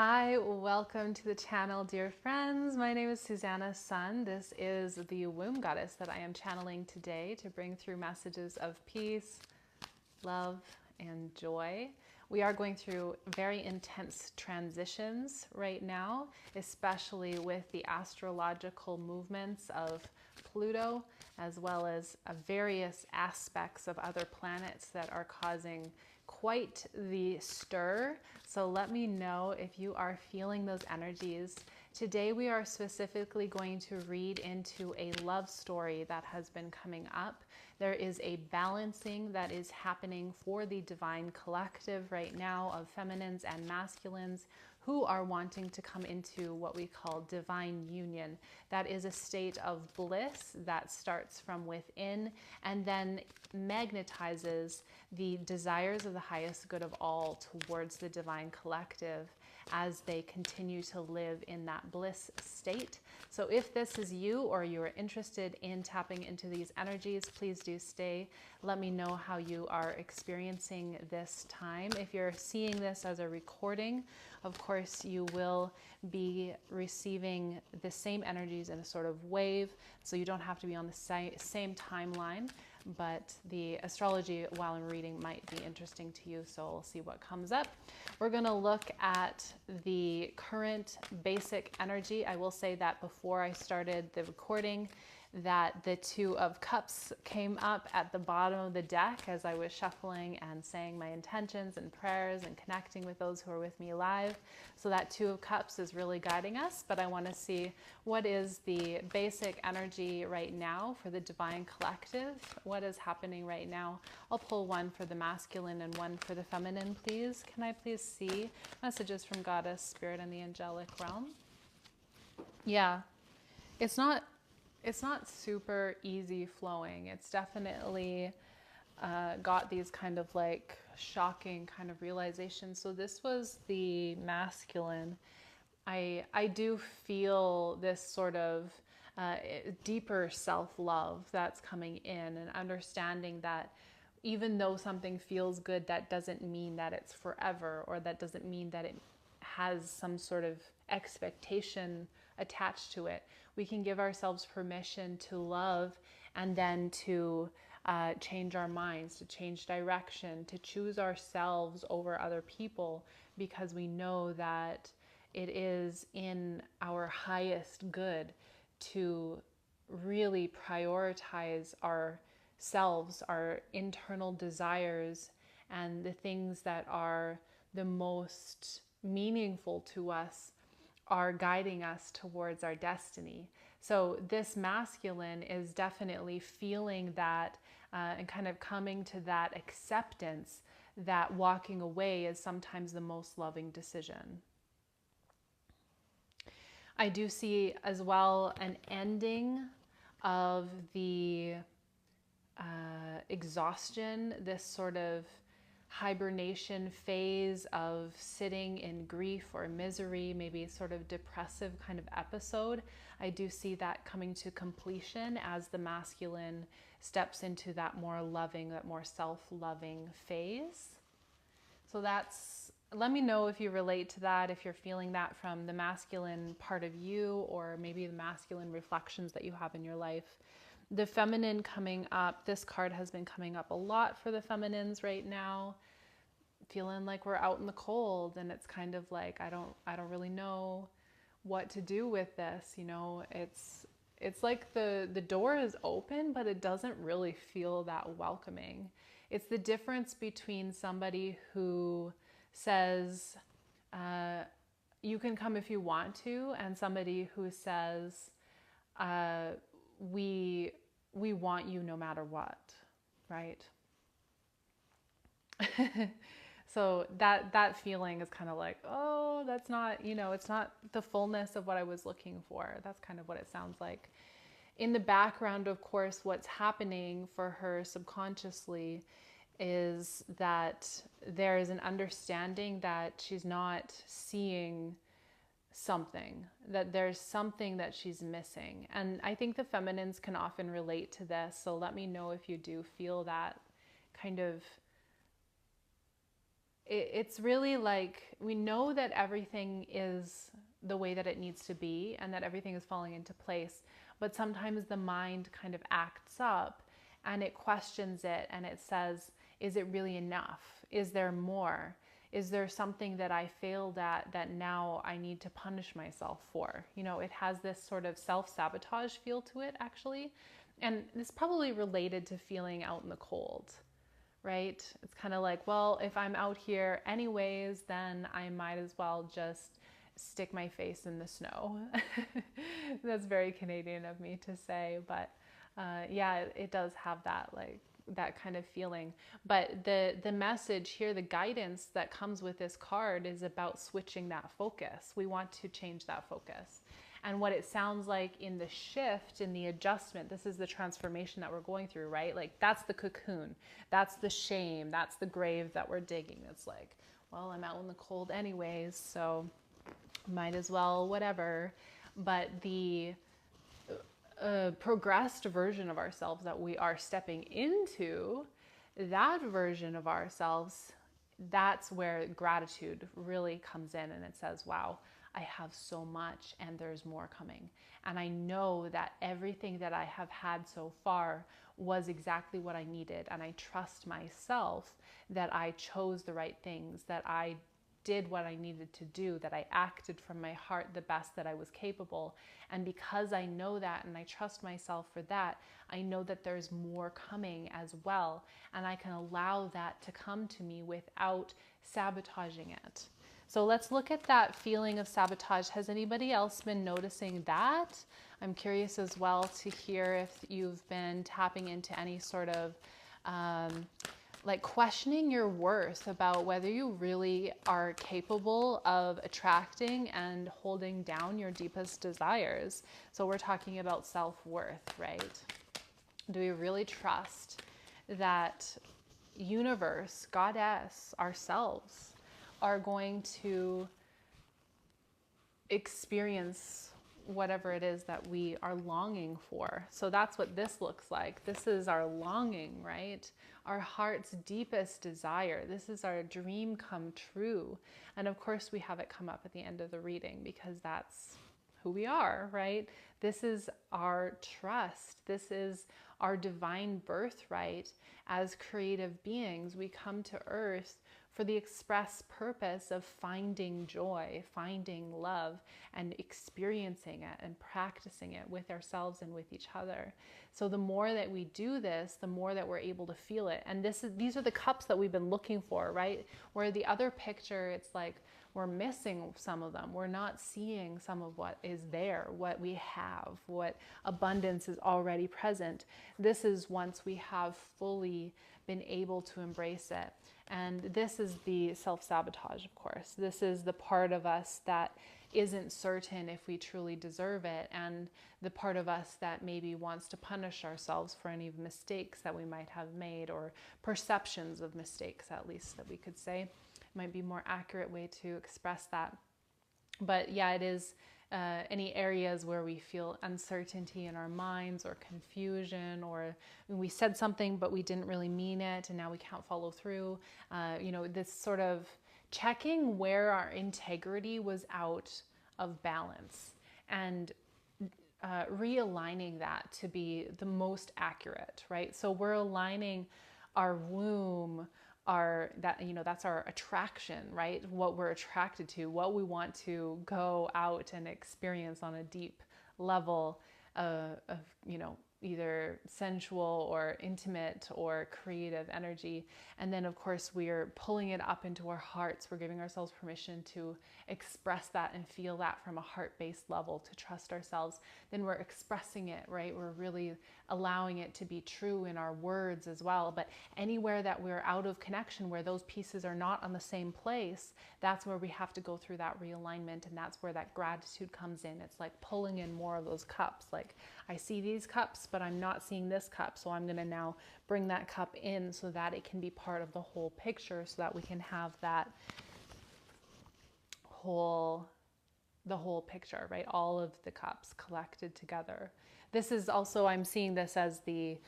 Hi, welcome to the channel, dear friends. My name is Susanna Sun. This is the womb goddess that I am channeling today to bring through messages of peace, love, and joy. We are going through very intense transitions right now, especially with the astrological movements of Pluto, as well as various aspects of other planets that are causing quite the stir. So let me know if you are feeling those energies. Today we are specifically going to read into a love story that has been coming up. There is a balancing that is happening for the divine collective right now of feminines and masculines who are wanting to come into what we call divine union. That is a state of bliss that starts from within and then magnetizes the desires of the highest good of all towards the divine collective as they continue to live in that bliss state. So if this is you or you are interested in tapping into these energies, please do stay. Let me know how you are experiencing this time. If you're seeing this as a recording, of course, you will be receiving the same energies in a sort of wave, so you don't have to be on the same timeline, but the astrology while I'm reading might be interesting to you, so we'll see what comes up. We're going to look at the current basic energy. I will say that before I started the recording, that the Two of Cups came up at the bottom of the deck as I was shuffling and saying my intentions and prayers and connecting with those who are with me live. So that Two of Cups is really guiding us, but I want to see what is the basic energy right now for the divine collective. What is happening right now? I'll pull one for the masculine and one for the feminine, please. Can I please see messages from Goddess, Spirit, and the angelic realm? Yeah, it's not super easy flowing. It's definitely got these kind of like shocking kind of realizations. So this was the masculine. I do feel this sort of deeper self-love that's coming in, and understanding that even though something feels good, that doesn't mean that it's forever, or that doesn't mean that it has some sort of expectation attached to it. We can give ourselves permission to love and then to change our minds, to change direction, to choose ourselves over other people, because we know that it is in our highest good to really prioritize ourselves, our internal desires, and the things that are the most meaningful to us are guiding us towards our destiny. So this masculine is definitely feeling that and kind of coming to that acceptance that walking away is sometimes the most loving decision. I do see as well an ending of the exhaustion, this sort of hibernation phase of sitting in grief or misery, maybe sort of depressive kind of episode. I do see that coming to completion as the masculine steps into that more loving, that more self-loving phase. So let me know if you relate to that, if you're feeling that from the masculine part of you, or maybe the masculine reflections that you have in your life. The feminine coming up, this card has been coming up a lot for the feminines right now. Feeling like we're out in the cold, and it's kind of like I don't really know what to do with this. You know, it's like the door is open, but it doesn't really feel that welcoming. It's the difference between somebody who says you can come if you want to, and somebody who says we want you no matter what, right? So that feeling is kind of like, oh, that's not, it's not the fullness of what I was looking for. That's kind of what it sounds like. In the background, of course, what's happening for her subconsciously is that there is an understanding that she's not seeing something, that there's something that she's missing. And I think the feminines can often relate to this. So let me know if you do feel that kind of it's really like we know that everything is the way that it needs to be and that everything is falling into place. But sometimes the mind kind of acts up and it questions it and it says, is it really enough? Is there more? Is there something that I failed at that now I need to punish myself for? You know, it has this sort of self-sabotage feel to it, actually. And it's probably related to feeling out in the cold, right? It's kind of like, well, if I'm out here anyways, then I might as well just stick my face in the snow. That's very Canadian of me to say, but yeah, it does have that, like, that kind of feeling. But the message here, the guidance that comes with this card is about switching that focus. We want to change that focus. And what it sounds like in the shift, in the adjustment, this is the transformation that we're going through, right? Like, that's the cocoon, that's the shame, that's the grave that we're digging. It's like, well, I'm out in the cold anyways, so might as well, whatever. But the progressed version of ourselves that we are stepping into, that version of ourselves, that's where gratitude really comes in, and it says, wow, I have so much and there's more coming. And I know that everything that I have had so far was exactly what I needed. And I trust myself that I chose the right things, that I did what I needed to do, that I acted from my heart the best that I was capable. And because I know that and I trust myself for that, I know that there's more coming as well. And I can allow that to come to me without sabotaging it. So let's look at that feeling of sabotage. Has anybody else been noticing that? I'm curious as well to hear if you've been tapping into any sort of like questioning your worth about whether you really are capable of attracting and holding down your deepest desires. So we're talking about self-worth, right? Do we really trust that universe, goddess, ourselves are going to experience whatever it is that we are longing for? So that's what this looks like. This is our longing, right? Our heart's deepest desire. This is our dream come true. And of course we have it come up at the end of the reading because that's who we are, right? This is our trust. This is our divine birthright. As creative beings, we come to earth for the express purpose of finding joy, finding love, and experiencing it and practicing it with ourselves and with each other. So the more that we do this, the more that we're able to feel it. And these are the cups that we've been looking for, right? Where the other picture, it's like we're missing some of them. We're not seeing some of what is there, what we have, what abundance is already present. This is once we have fully been able to embrace it. And this is the self-sabotage, of course. This is the part of us that isn't certain if we truly deserve it, and the part of us that maybe wants to punish ourselves for any mistakes that we might have made, or perceptions of mistakes, at least, that we could say. Might be a more accurate way to express that. But yeah, it is any areas where we feel uncertainty in our minds or confusion, or we said something but we didn't really mean it and now we can't follow through. You know, this sort of checking where our integrity was out of balance and realigning that to be the most accurate, right? So we're aligning our womb, that's our attraction, right? What we're attracted to, what we want to go out and experience on a deep level of either sensual or intimate or creative energy. And then of course we're pulling it up into our hearts. We're giving ourselves permission to express that and feel that from a heart-based level, to trust ourselves. Then we're expressing it, right? We're really allowing it to be true in our words as well. But anywhere that we're out of connection, where those pieces are not on the same place, that's where we have to go through that realignment. And that's where that gratitude comes in. It's like pulling in more of those cups. Like, I see these cups, but I'm not seeing this cup. So I'm going to now bring that cup in so that it can be part of the whole picture, so that we can have that the whole picture, right? All of the cups collected together. This is also, I'm seeing this as the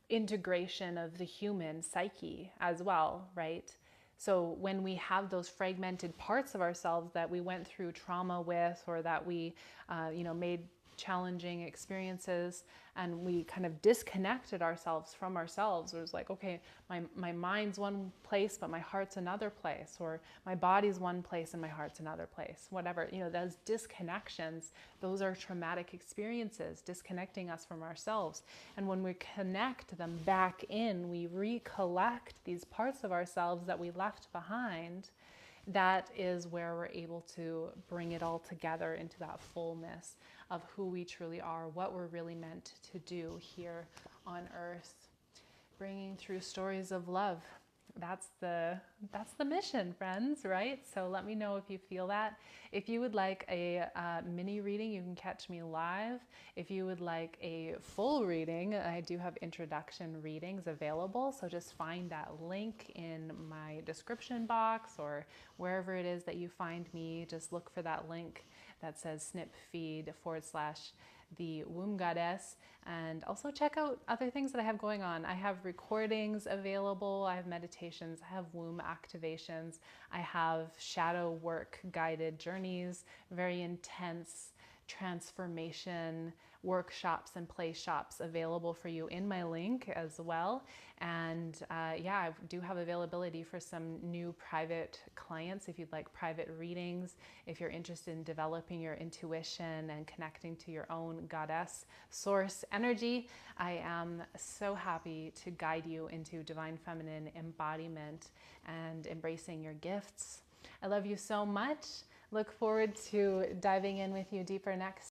integration of the human psyche as well, right? So when we have those fragmented parts of ourselves that we went through trauma with, or that we, made challenging experiences, and we kind of disconnected ourselves from ourselves. It was like, okay, my mind's one place, but my heart's another place, or my body's one place and my heart's another place, whatever. Those disconnections, those are traumatic experiences, disconnecting us from ourselves. And when we connect them back in, we recollect these parts of ourselves that we left behind. That is where we're able to bring it all together into that fullness of who we truly are, what we're really meant to do here on earth. Bringing through stories of love. That's the mission, friends, right? So let me know if you feel that. If you would like a mini reading, you can catch me live. If you would like a full reading, I do have introduction readings available. So just find that link in my description box, or wherever it is that you find me. Just look for that link that says snipfeed/the womb goddess, and also check out other things that I have going on. I have recordings available, I have meditations, I have womb activations, I have shadow work guided journeys, very intense transformation workshops and play shops available for you in my link as well. And I do have availability for some new private clients if you'd like private readings, if you're interested in developing your intuition and connecting to your own goddess source energy. I am so happy to guide you into divine feminine embodiment and embracing your gifts. I love you so much. Look forward to diving in with you deeper next